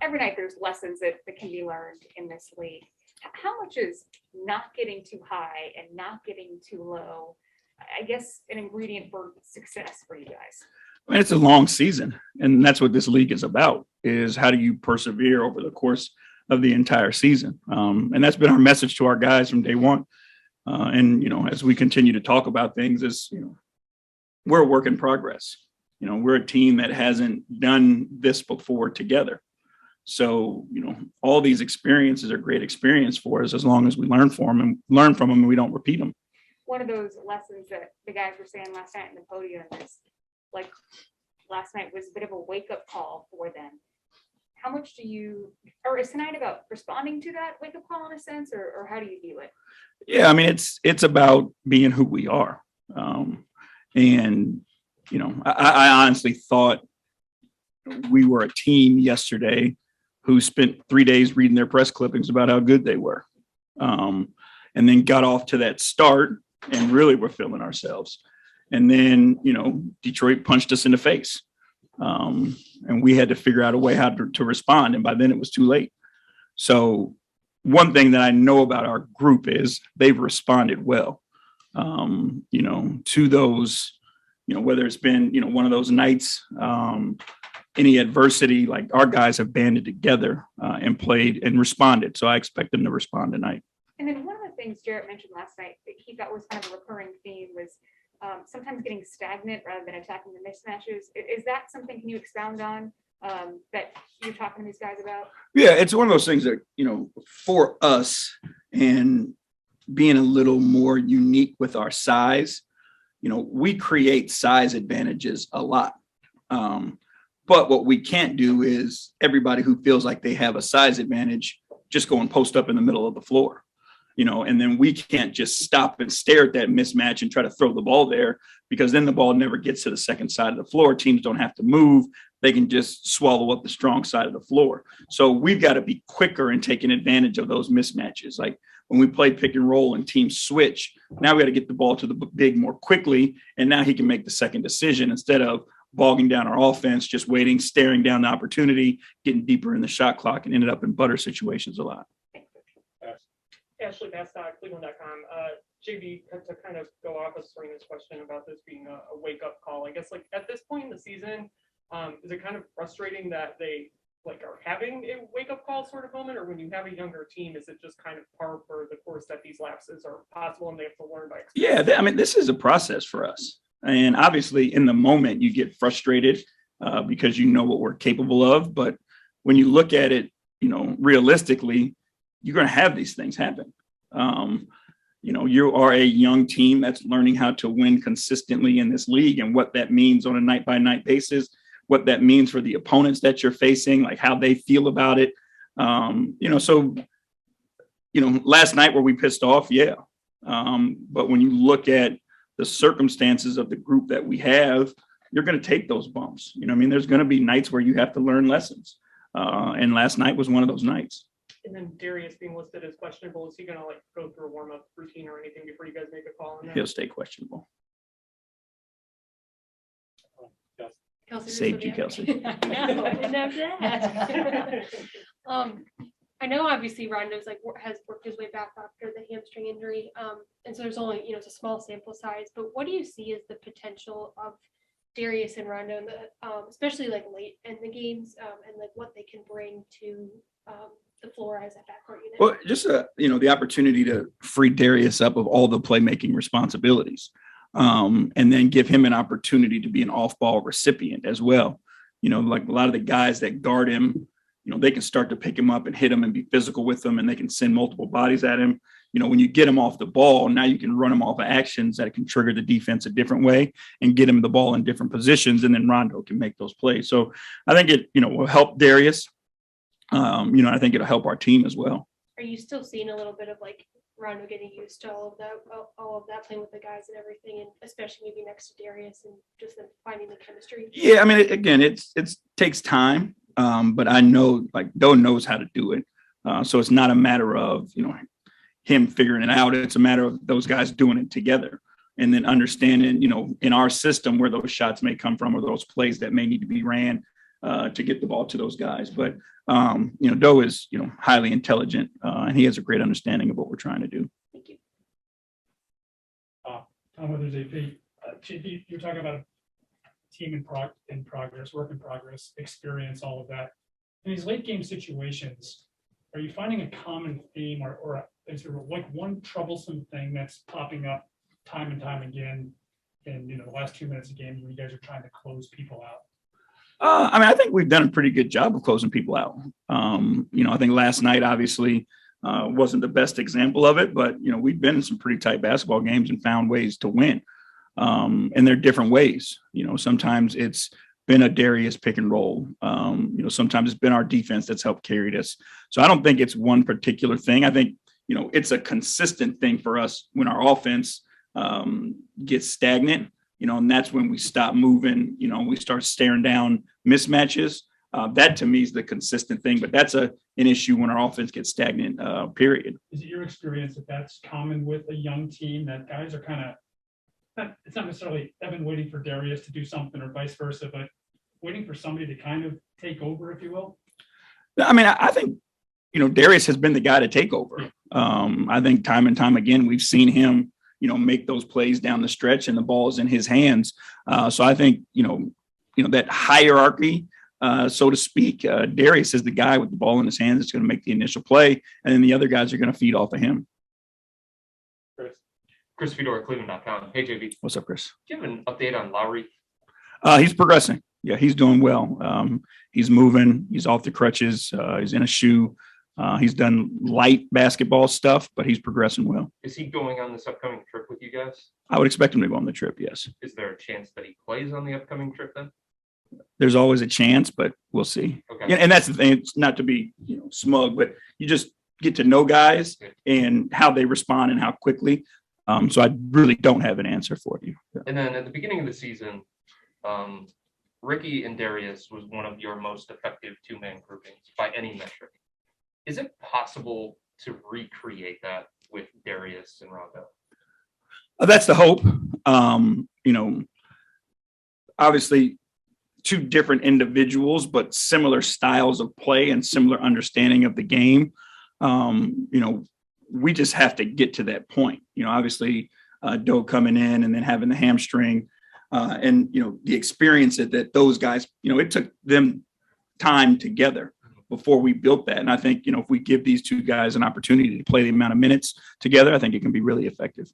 every night there's lessons that can be learned in this league. How much is not getting too high and not getting too low, I guess, an ingredient for success for you guys? I mean, it's a long season, and that's what this league is about, is how do you persevere over the course of the entire season. And that's been our message to our guys from day one. And, as we continue to talk about things, is, we're a work in progress. We're a team that hasn't done this before together. So, all these experiences are great experience for us as long as we learn from them and we don't repeat them. One of those lessons that the guys were saying last night in the podium is, like, last night was a bit of a wake-up call for them. How much or is tonight about responding to that wake-up call in a sense, or how do you view it? Yeah, I mean, it's about being who we are. And, I honestly thought we were a team yesterday who spent 3 days reading their press clippings about how good they were. And then got off to that start and really were feeling ourselves. And then, Detroit punched us in the face. And we had to figure out a way how to respond. And by then it was too late. So one thing that I know about our group is they've responded well, to those, whether it's been, one of those nights, any adversity, like our guys have banded together and played and responded. So I expect them to respond tonight. And then one of the things Jarrett mentioned last night that he thought was kind of a recurring theme was sometimes getting stagnant rather than attacking the mismatches. Is that something, can you expound on, that you're talking to these guys about? Yeah, it's one of those things that, for us and being a little more unique with our size, we create size advantages a lot. But what we can't do is everybody who feels like they have a size advantage just go and post up in the middle of the floor. And then we can't just stop and stare at that mismatch and try to throw the ball there, because then the ball never gets to the second side of the floor. Teams don't have to move. They can just swallow up the strong side of the floor. So we've got to be quicker in taking advantage of those mismatches. Like when we play pick and roll and teams switch, now we got to get the ball to the big more quickly. And now he can make the second decision instead of bogging down our offense, just waiting, staring down the opportunity, getting deeper in the shot clock, and ended up in butter situations a lot. Ashley Bastock, Cleveland.com. JB, to kind of go off of Serena's question about this being a wake-up call, I guess, like, at this point in the season, is it kind of frustrating that they are having a wake-up call sort of moment, or when you have a younger team, is it just kind of par for the course that these lapses are possible and they have to learn by experience? Yeah, I mean, this is a process for us. And obviously, in the moment, you get frustrated because you know what we're capable of. But when you look at it, realistically, you're going to have these things happen. You are a young team that's learning how to win consistently in this league, and what that means on a night by night basis, what that means for the opponents that you're facing, like how they feel about it. Last night were we pissed off? Yeah. But when you look at the circumstances of the group that we have, you're going to take those bumps. There's going to be nights where you have to learn lessons. And last night was one of those nights. And then Darius being listed as questionable, is he going to go through a warm-up routine or anything before you guys make a call on that? He'll stay questionable. Kelsey, Saved you, Kelsey. No, I didn't have that. I know obviously Rondo's has worked his way back after the hamstring injury. And so there's only, it's a small sample size, but what do you see as the potential of Darius and Rondo, especially late in the games, and what they can bring to the floor as a backcourt unit? Well, just the opportunity to free Darius up of all the playmaking responsibilities, and then give him an opportunity to be an off-ball recipient as well. Like a lot of the guys that guard him, they can start to pick him up and hit him and be physical with him, and they can send multiple bodies at him. When you get him off the ball, now you can run him off of actions that can trigger the defense a different way and get him the ball in different positions, and then Rondo can make those plays. So I think it, will help Darius. I think it'll help our team as well. Are you still seeing a little bit of Rondo getting used to all of that playing with the guys and everything, and especially maybe next to Darius and just them finding the chemistry? Yeah, I mean, it takes time, but I know Doe knows how to do it. So it's not a matter of him figuring it out. It's a matter of those guys doing it together, and then understanding in our system where those shots may come from or those plays that may need to be ran to get the ball to those guys. But, Doe is, highly intelligent and he has a great understanding of what we're trying to do. Thank you. Tom Withers, AP. JP, you're talking about a team in progress, work in progress, experience, all of that. In these late game situations, are you finding a common theme or is there like one troublesome thing that's popping up time and time again in the last 2 minutes of games when you guys are trying to close people out? I think we've done a pretty good job of closing people out. I think last night obviously wasn't the best example of it, but we've been in some pretty tight basketball games and found ways to win. And they're different ways. Sometimes it's been a Darius pick and roll. Sometimes it's been our defense that's helped carry us. So I don't think it's one particular thing. I think, it's a consistent thing for us when our offense gets stagnant, and that's when we stop moving, we start staring down mismatches. That to me is the consistent thing, but that's an issue when our offense gets stagnant, period. Is it your experience that that's common with a young team, that guys are kind of, it's not necessarily Evan waiting for Darius to do something or vice versa, but waiting for somebody to kind of take over, if you will? I think, Darius has been the guy to take over. I think time and time again, we've seen him, make those plays down the stretch and the ball is in his hands. So I think, that hierarchy, so to speak, Darius is the guy with the ball in his hands that's going to make the initial play. And then the other guys are going to feed off of him. Chris Fedor, Cleveland.com. Hey, JV. What's up, Chris? Do you have an update on Lowry? He's progressing. Yeah, he's doing well. He's moving. He's off the crutches. He's in a shoe. He's done light basketball stuff, but he's progressing well. Is he going on this upcoming trip with you guys? I would expect him to go on the trip, yes. Is there a chance that he plays on the upcoming trip then? There's always a chance, but we'll see. Okay. Yeah, and that's the thing. It's not to be smug, but you just get to know guys and how they respond and how quickly. So I really don't have an answer for you. And then at the beginning of the season, Ricky and Darius was one of your most effective two-man groupings by any metric. Is it possible to recreate that with Darius and Rondo? That's the hope. Obviously, two different individuals, but similar styles of play and similar understanding of the game. We just have to get to that point. Obviously, Doe coming in and then having the hamstring and, the experience that those guys, it took them time together before we built that. And I think, if we give these two guys an opportunity to play the amount of minutes together, I think it can be really effective.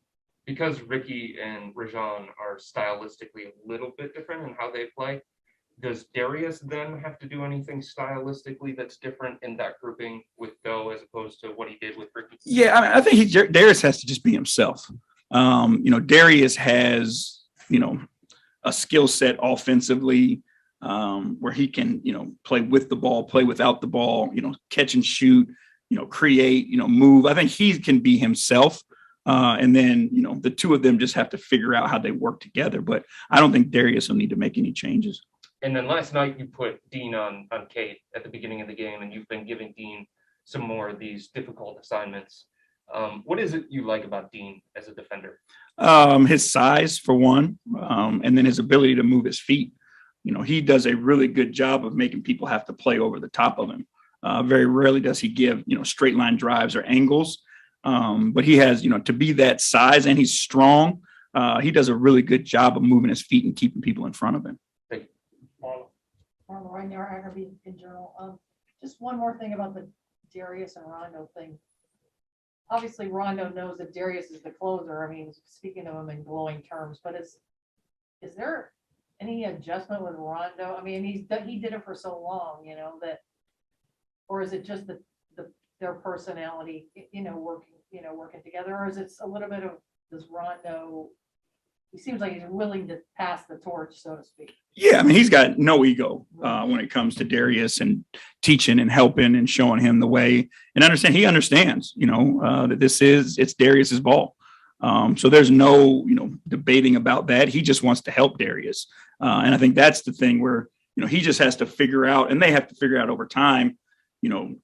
Because Ricky and Rajon are stylistically a little bit different in how they play, does Darius then have to do anything stylistically that's different in that grouping with Doe as opposed to what he did with Ricky? Yeah, I think Darius has to just be himself. Darius has, a skill set offensively where he can, play with the ball, play without the ball, catch and shoot, create, move. I think he can be himself. And then, the two of them just have to figure out how they work together. But I don't think Darius will need to make any changes. And then last night you put Dean on Kate at the beginning of the game, and you've been giving Dean some more of these difficult assignments. What is it you like about Dean as a defender? His size, for one, and then his ability to move his feet. He does a really good job of making people have to play over the top of him. Very rarely does he give, straight line drives or angles. But he has, to be that size, and he's strong. He does a really good job of moving his feet and keeping people in front of him. Marla, right now, Aggie in Journal. Just one more thing about the Darius and Rondo thing. Obviously, Rondo knows that Darius is the closer. I mean, speaking of him in glowing terms, but is there any adjustment with Rondo? I mean, he did it for so long, that, or is it just their personality, working together, or is it a little bit of this Rondo? He seems like he's willing to pass the torch, so to speak. Yeah, I mean, he's got no ego when it comes to Darius and teaching and helping and showing him the way. And he understands, that it's Darius's ball. So there's no, debating about that. He just wants to help Darius. And I think that's the thing where, he just has to figure out, and they have to figure out over time,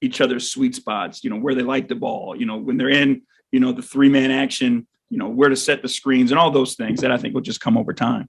each other's sweet spots, where they like the ball, when they're in, the 3-man action, where to set the screens and all those things that I think will just come over time.